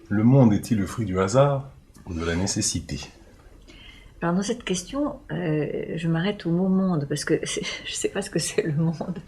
Le monde est-il le fruit du hasard ou de la nécessité? Alors dans cette question, je m'arrête au mot monde, parce que je ne sais pas ce que c'est le monde.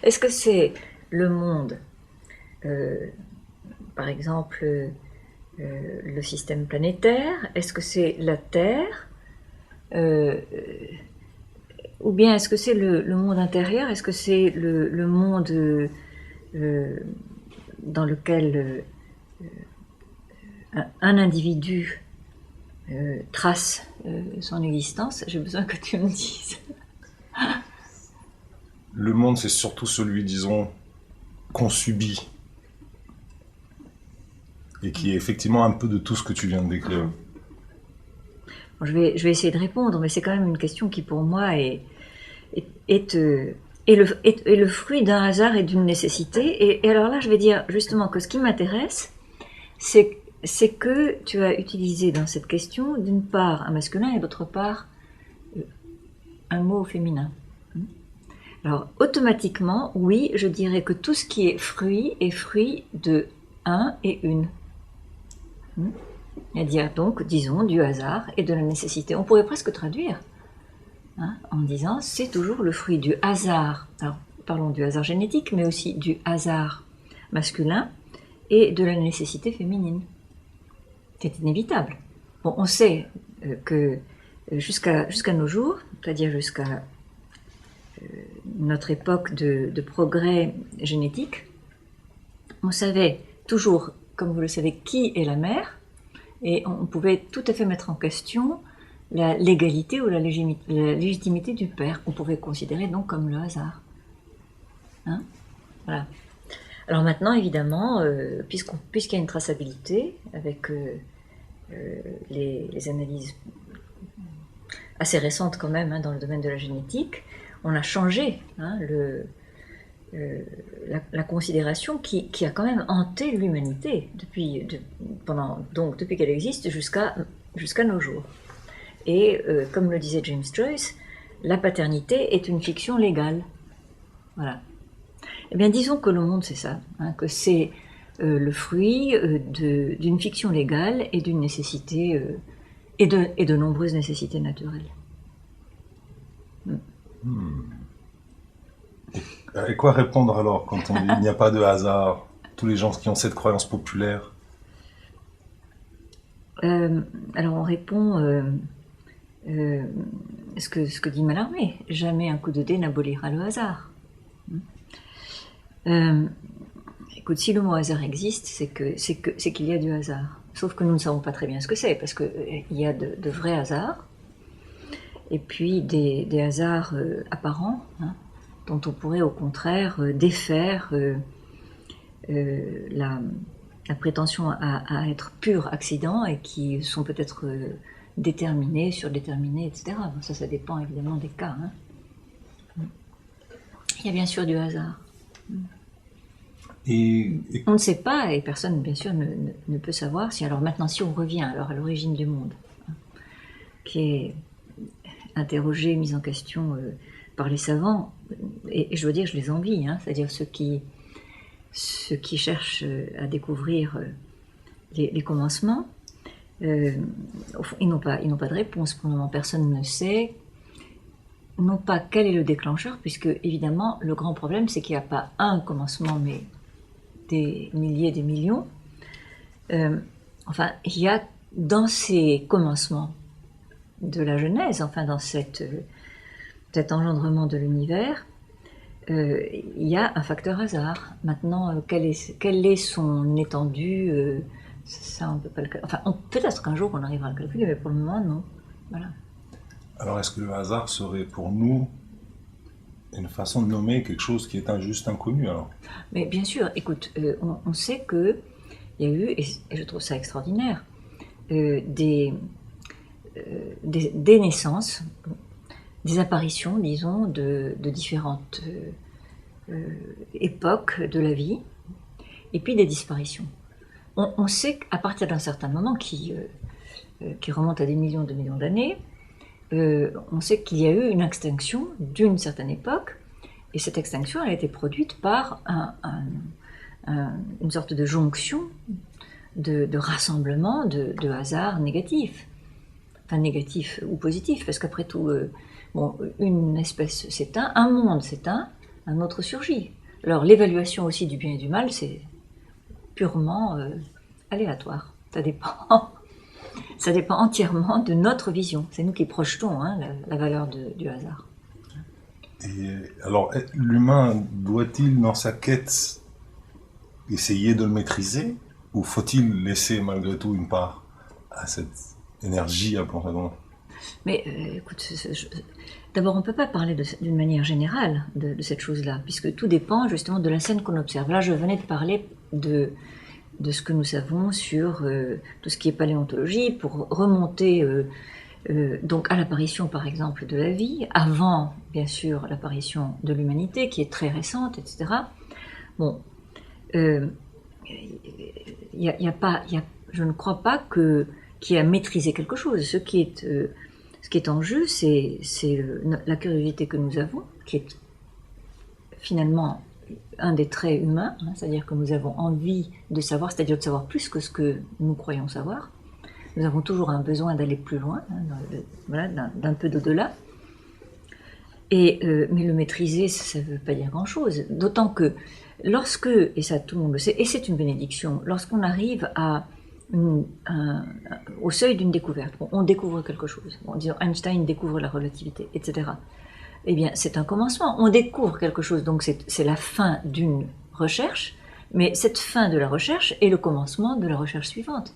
Est-ce que c'est le monde, euh, par exemple, le système planétaire? Est-ce que c'est la Terre? Euh, ou bien est-ce que c'est le monde intérieur? Est-ce que c'est le monde dans lequel un individu trace son existence? J'ai besoin que tu me dises. Le monde, c'est surtout celui, disons, qu'on subit et qui est effectivement un peu de tout ce que tu viens de décrire. Bon, je vais essayer de répondre, mais c'est quand même une question qui pour moi est le fruit d'un hasard et d'une nécessité. Et alors là, je vais dire justement que ce qui m'intéresse, c'est que tu as utilisé dans cette question, d'une part un masculin et d'autre part un mot féminin. Alors automatiquement, oui, je dirais que tout ce qui est fruit de un et une. C'est-à-dire donc, disons, du hasard et de la nécessité. On pourrait presque traduire en disant c'est toujours le fruit du hasard. Alors parlons du hasard génétique, mais aussi du hasard masculin et de la nécessité féminine. C'est inévitable. Bon, on sait que jusqu'à nos jours, c'est-à-dire jusqu'à notre époque de progrès génétique, on savait toujours, comme vous le savez, qui est la mère, et on pouvait tout à fait mettre en question la légalité ou la légitimité du père. On pouvait considérer donc comme le hasard. Voilà. Alors maintenant, évidemment, puisqu'il y a une traçabilité avec les analyses assez récentes quand même dans le domaine de la génétique, on a changé la considération qui a quand même hanté l'humanité depuis qu'elle existe jusqu'à nos jours. Et comme le disait James Joyce, la paternité est une fiction légale. Voilà. Eh bien, disons que le monde, c'est ça, que c'est le fruit d'une fiction légale et d'une nécessité, et de nombreuses nécessités naturelles. Et quoi répondre alors quand on dit il n'y a pas de hasard? Tous les gens qui ont cette croyance populaire. Alors on répond ce que dit Mallarmé, jamais un coup de dé n'abolira le hasard. Écoute, si le mot hasard existe, c'est qu'il y a du hasard. Sauf que nous ne savons pas très bien ce que c'est, parce qu'il y a de vrais hasards, et puis des hasards apparents, dont on pourrait au contraire défaire la prétention à être pur accident, et qui sont peut-être déterminés, surdéterminés, etc. Bon, ça dépend évidemment des cas. Il y a bien sûr du hasard. On ne sait pas, et personne bien sûr ne peut savoir si, alors maintenant, si on revient alors à l'origine du monde, qui est interrogée, mise en question par les savants, et je dois dire, je les envie, c'est-à-dire ceux qui cherchent à découvrir les commencements, ils n'ont pas de réponse. Pour le moment, personne ne sait, non pas quel est le déclencheur, puisque évidemment, le grand problème, c'est qu'il n'y a pas un commencement, mais des milliers, des millions. Enfin, il y a dans ces commencements de la Genèse, enfin dans cet engendrement de l'univers, il y a un facteur hasard. Maintenant, quelle est son étendue, ça on peut pas le calculer. Enfin, peut-être qu'un jour on arrivera à le calculer, mais pour le moment, non. Voilà. Alors, est-ce que le hasard serait pour nous une façon de nommer quelque chose qui est un juste inconnu alors? Mais bien sûr, écoute, on sait qu'il y a eu, et je trouve ça extraordinaire, des naissances, des apparitions, disons, de différentes époques de la vie, et puis des disparitions. On sait qu'à partir d'un certain moment qui remonte à des millions de millions d'années, on sait qu'il y a eu une extinction d'une certaine époque, et cette extinction elle a été produite par une sorte de jonction de rassemblement, de hasard négatif. Enfin, négatif ou positif, parce qu'après tout, bon, une espèce s'éteint, un monde s'éteint, un autre surgit. Alors l'évaluation aussi du bien et du mal, c'est purement aléatoire. Ça dépend entièrement de notre vision. C'est nous qui projetons hein, la valeur du hasard. Et alors, l'humain doit-il, dans sa quête, essayer de le maîtriser, ou faut-il laisser malgré tout une part à cette énergie, appelons-la donc? Mais écoute, d'abord, on ne peut pas parler d'une manière générale de cette chose-là, puisque tout dépend justement de la scène qu'on observe. Là, je venais de parler de ce que nous savons sur tout ce qui est paléontologie, pour remonter donc à l'apparition, par exemple, de la vie, avant, bien sûr, l'apparition de l'humanité, qui est très récente, etc. Bon, je ne crois pas qu'il y a maîtrisé quelque chose. Ce qui est en jeu, c'est la curiosité que nous avons, qui est finalement un des traits humains, hein, c'est-à-dire que nous avons envie de savoir, c'est-à-dire de savoir plus que ce que nous croyons savoir. Nous avons toujours un besoin d'aller plus loin, hein, voilà, d'un peu d'au-delà. Mais le maîtriser, ça ne veut pas dire grand-chose. D'autant que lorsque, et ça tout le monde le sait, et c'est une bénédiction, lorsqu'on arrive au seuil d'une découverte, bon, on découvre quelque chose, bon, disons Einstein découvre la relativité, etc. Eh bien, c'est un commencement. On découvre quelque chose, donc c'est la fin d'une recherche, mais cette fin de la recherche est le commencement de la recherche suivante.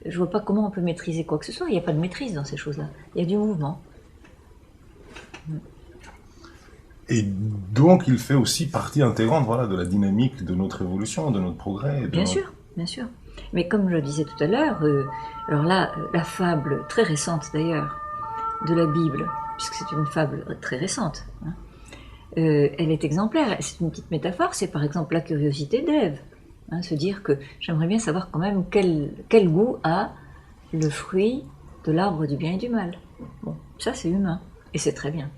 Je ne vois pas comment on peut maîtriser quoi que ce soit. Il n'y a pas de maîtrise dans ces choses-là. Il y a du mouvement. Et donc, il fait aussi partie intégrante, voilà, de la dynamique de notre évolution, de notre progrès. Bien sûr, bien sûr. Mais comme je le disais tout à l'heure, alors là, la fable très récente d'ailleurs de la Bible, puisque c'est une fable très récente, hein, elle est exemplaire. C'est une petite métaphore, c'est par exemple la curiosité d'Ève. Hein, se dire que j'aimerais bien savoir quand même quel goût a le fruit de l'arbre du bien et du mal. Bon, ça c'est humain, et c'est très bien.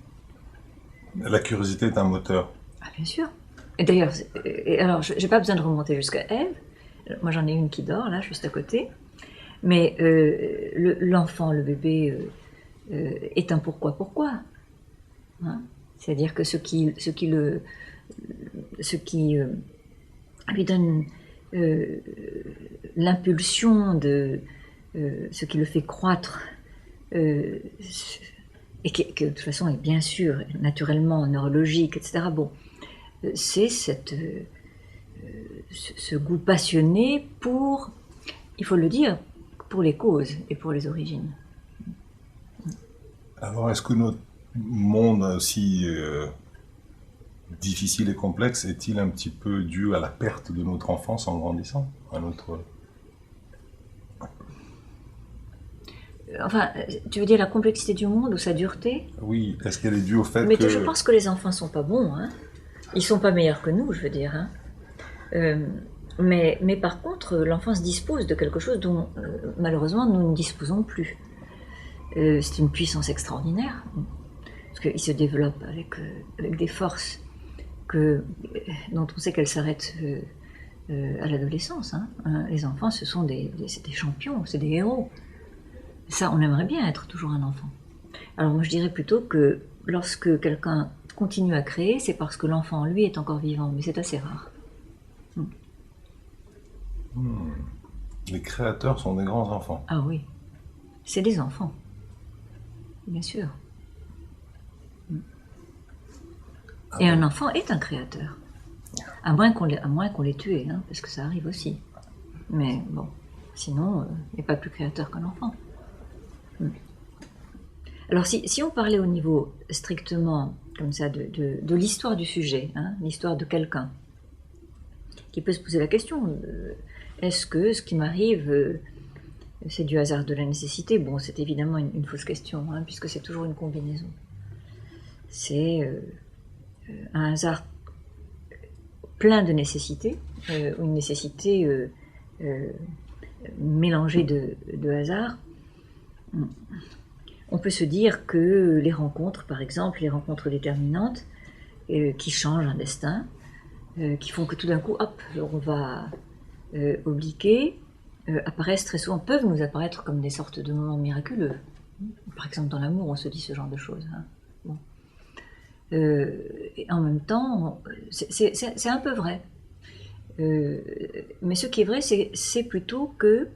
La curiosité est un moteur. Ah, bien sûr. Et d'ailleurs, alors j'ai pas besoin de remonter jusqu'à Ève. Moi j'en ai une qui dort là, juste à côté. Mais l'enfant, le bébé, est un pourquoi. Hein, c'est-à-dire que ce qui lui donne l'impulsion ce qui le fait croître, et que de toute façon est bien sûr naturellement neurologique, etc. Bon, c'est ce goût passionné pour, il faut le dire, pour les causes et pour les origines. Alors, est-ce que notre monde aussi difficile et complexe est-il un petit peu dû à la perte de notre enfance en grandissant, à notre... Enfin, tu veux dire la complexité du monde ou sa dureté? Oui, est-ce qu'elle est due au fait Mais que... je pense que les enfants sont pas bons, hein. Ils sont pas meilleurs que nous, je veux dire, hein. Mais par contre, l'enfance dispose de quelque chose dont malheureusement nous ne disposons plus. C'est une puissance extraordinaire, parce qu'il se développe avec des forces dont on sait qu'elles s'arrêtent à l'adolescence. Hein. Les enfants, c'est des champions, c'est des héros. Ça, on aimerait bien être toujours un enfant. Alors moi, je dirais plutôt que lorsque quelqu'un continue à créer, c'est parce que l'enfant, lui, est encore vivant, mais c'est assez rare. Les créateurs sont des grands enfants. Ah oui, c'est des enfants, bien sûr. Et un enfant est un créateur, à moins qu'on l'ait tué, hein, parce que ça arrive aussi. Mais bon, sinon, il n'est pas plus créateur qu'un enfant. Alors si on parlait au niveau strictement comme ça de l'histoire du sujet, hein, l'histoire de quelqu'un, qui peut se poser la question, est-ce que ce qui m'arrive, c'est du hasard, de la nécessité? Bon, c'est évidemment une fausse question, hein, puisque c'est toujours une combinaison. C'est un hasard plein de nécessité, ou une nécessité mélangée de hasard. On peut se dire que les rencontres, par exemple, les rencontres déterminantes, qui changent un destin, qui font que tout d'un coup, hop, on va obliquer, apparaissent très souvent, peuvent nous apparaître comme des sortes de moments miraculeux. Par exemple, dans l'amour, on se dit ce genre de choses. Hein. Bon. Et en même temps, c'est un peu vrai. Mais ce qui est vrai, c'est plutôt que,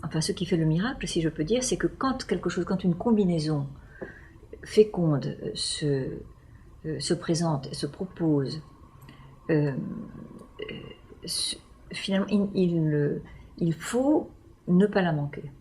enfin, ce qui fait le miracle, si je peux dire, c'est que quand quelque chose, quand une combinaison féconde se présente, se propose, finalement, il faut ne pas la manquer.